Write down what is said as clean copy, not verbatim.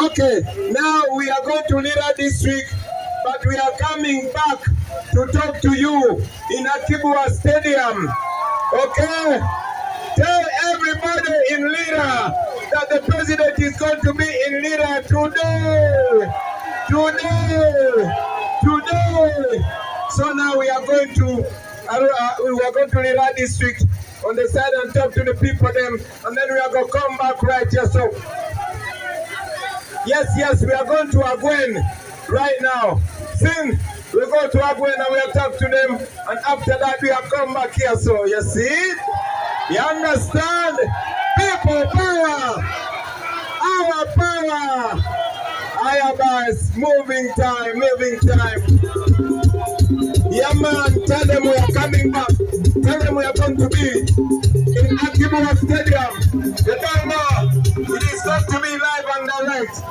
Okay, now we are going to Lira district, but we are coming back to talk to you in Akibua Stadium. Okay? Tell everybody in Lira that the president is going to be in Lira today. Today. So now we are going to Lira district on the side and talk to the people them, and then we are going to come back right here. So yes, we are going to Agwen right now. Sing, we go to Agwen and we are talk to them, and after that we are come back here. So you see, you understand? People power, our power. Higher guys, moving time. Yeah man, tell them we are coming back. Tell them we are going to be in Akibua Stadium. You don't know, it is going to be live and direct.